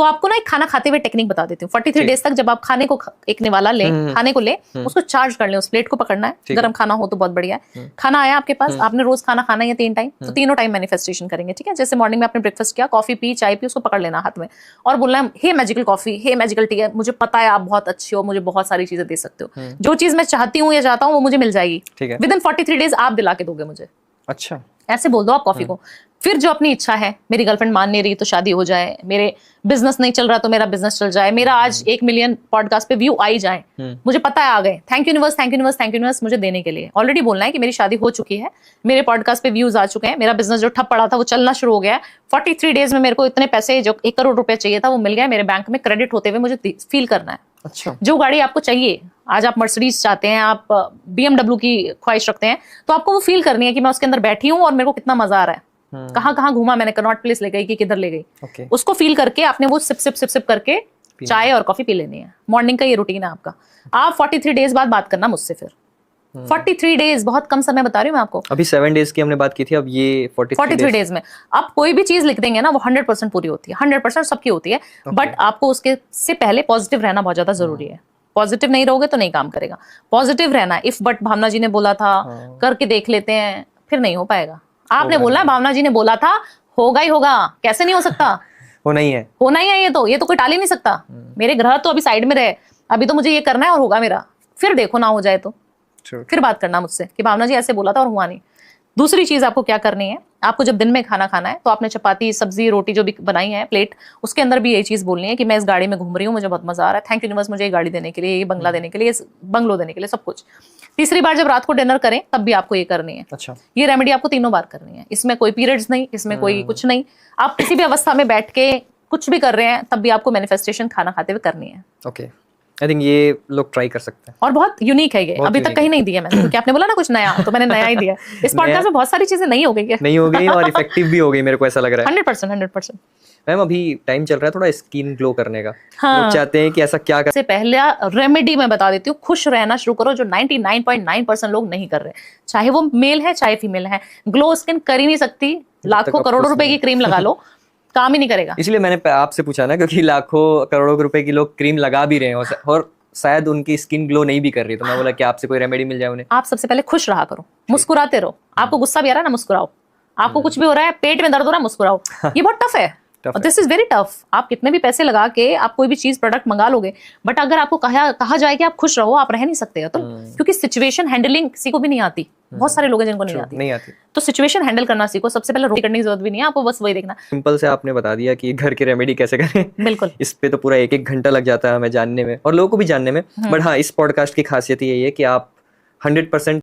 तो आपको ना एक खाना खाते हुए टेक्निक बता देती हूँ। 43 डेज तक जब आप खाने को एक निवाला ले, खाने को ले, उसको चार्ज कर ले, उस प्लेट को पकड़ना है, गर्म खाना हो तो बहुत बढ़िया है। खाना आया आपके पास, आपने रोज खाना खाना है 3 टाइम, तो तीनों टाइम मैनिफेस्टेशन करेंगे, ठीक है। जैसे मॉर्निंग में आपने ब्रेकफास्ट किया, कॉफी पी, चाय पी, उसको पकड़ लेना हाथ में और बोलना है, हे मैजिकल कॉफी, हे मैजिकल टी, मुझे पता है आप बहुत अच्छे हो, मुझे बहुत सारी चीजें दे सकते हो, जो चीज मैं चाहती हूँ या चाहता हूँ वो मुझे मिल जाएगी, विद इन 43 डेज आप दिला के दोगे मुझे। अच्छा, ऐसे बोल दो आप कॉफी को। फिर जो अपनी इच्छा है, मेरी गर्लफ्रेंड मान नहीं रही तो शादी हो जाए, मेरे बिजनेस नहीं चल रहा तो मेरा बिजनेस चल जाए, मेरा आज 1 मिलियन पॉडकास्ट पे व्यू आ ही जाए, मुझे पता है आ गए, thank you universe, thank you universe, thank you universe मुझे देने के लिए। ऑलरेडी बोलना है कि मेरी शादी हो चुकी है, मेरे पॉडकास्ट पे व्यूज आ चुके हैं, मेरा बिजनेस जो ठप पड़ा था वो चलना शुरू हो गया है, 43 डेज में मेरे को इतने पैसे, जो 1 करोड़ रुपए चाहिए था वो मिल गया, मेरे बैंक में क्रेडिट होते हुए मुझे फील करना है। अच्छा, जो गाड़ी आपको चाहिए, आज आप मर्सिडीज चाहते हैं, आप BMW की ख्वाहिश रखते हैं, तो आपको वो फील करनी है कि मैं उसके अंदर बैठी हूँ और मेरे को कितना मजा आ रहा है, कहाँ कहाँ घूमा मैंने, कनॉट प्लेस ले गई कि किधर ले गई, उसको फील करके आपने वो सिप सिप सिप सिप करके चाय और कॉफी पी लेनी है। मॉर्निंग का ये रूटीन है आपका। आप 43 डेज बाद बात करना मुझसे फिर। 43 डेज बहुत कम समय बता रही हूँ मैं आपको। अभी 7 डेज की हमने बात की थी, अब ये 43 डेज में आप कोई भी चीज लिख देंगे ना, वो 100% पूरी होती है, 100% सबकी होती है, बट आपको उसके से पहले पॉजिटिव रहना बहुत ज्यादा जरूरी है। पॉजिटिव नहीं रहोगे तो नहीं काम करेगा, पॉजिटिव रहना। इफ बट भावना जी ने बोला था, करके देख लेते हैं, फिर नहीं हो पाएगा। आपने बोला, भावना जी ने बोला था, होगा ही होगा, कैसे नहीं हो सकता? होना ही है, होना ही है, ये तो कोई टाल ही नहीं सकता। मेरे ग्रह तो अभी साइड में रहे, अभी तो मुझे ये करना है और होगा मेरा, फिर देखो ना हो जाए तो फिर बात करना मुझसे कि भावना जी ऐसे बोला था और हुआ नहीं। दूसरी चीज आपको क्या करनी है, आपको जब दिन में खाना खाना है तो आपने चपाती, सब्जी, रोटी जो भी बनाई है प्लेट, उसके अंदर भी यही चीज बोलनी है कि मैं इस गाड़ी में घूम रही हूँ, मुझे बहुत मजा आ रहा है, थैंक यू यूनिवर्स मुझे ये गाड़ी देने के लिए, ये बंगला देने के लिए, बंगलो देने के लिए, सब कुछ। तीसरी बार जब रात को डिनर करें तब भी आपको ये करनी है। अच्छा, ये रेमेडी आपको 3 बार करनी है। इसमें कोई पीरियड्स नहीं, इसमें कोई कुछ नहीं, आप किसी भी अवस्था में बैठ के कुछ भी कर रहे हैं तब भी आपको मैनिफेस्टेशन खाना खाते हुए करनी है। ओके, आई थिंक ये लोग ट्राई कर सकते हैं और बहुत यूनिक है ये, अभी तक कहीं नहीं दिया मैंने, क्योंकि आपने बोला ना कुछ नया, तो मैंने नया ही दिया। इस पॉडकास्ट में बहुत सारी चीजें नहीं हो गई है, नहीं हो गई और इफेक्टिव भी हो गई, मेरे को ऐसा लग रहा है। 100%। मैम अभी टाइम चल रहा है थोड़ा स्किन ग्लो करने का, हाँ। लोग चाहते हैं कि ऐसा क्या कर... से पहला रेमेडी मैं बता देती हूँ, खुश रहना शुरू करो, जो 99.9% लोग नहीं कर रहे, चाहे वो मेल है चाहे फीमेल है। ग्लो स्किन कर ही नहीं सकती, लाखों करोड़ों रुपए की क्रीम लगा लो, काम ही नहीं करेगा। इसलिए मैंने आपसे पूछा ना, क्योंकि लाखों करोड़ों रुपए की लोग क्रीम लगा भी रहे हैं और शायद उनकी स्किन ग्लो नहीं भी कर रही, तो मैं बोला कि आपसे कोई रेमेडी मिल जाए उन्हें। आप सबसे पहले खुश रहा करो, मुस्कुराते रहो। आपको गुस्सा भी आ रहा है ना, मुस्कुराओ। आपको कुछ भी हो रहा है, पेट में दर्द हो रहा है, मुस्कुराओ। ये बहुत टफ है, दिस इज वेरी टफ। आप कितने भी पैसे लगा के आप कोई भी चीज प्रोडक्ट मंगा लोगे, बट अगर आपको कहा जाए कि आप खुश रहो, आप रह नहीं सकते हो। तो क्योंकि सिचुएशन हैंडलिंग किसी को भी नहीं आती, बहुत सारे लोग हैं जिनको नहीं आती। तो सिचुएशन हैंडल करना सीखो। सबसे पहले रोटी करने की जरूरत भी नहीं है, आपको बस वही देखना। सिंपल से आपने बता दिया कि घर की रेमेडी कैसे करें। बिल्कुल, इस पे तो पूरा 1-1 घंटा लग जाता है हमें जानने में और लोगों को भी जानने में, बट हाँ, इस पॉडकास्ट की खासियत यही है कि आप 100%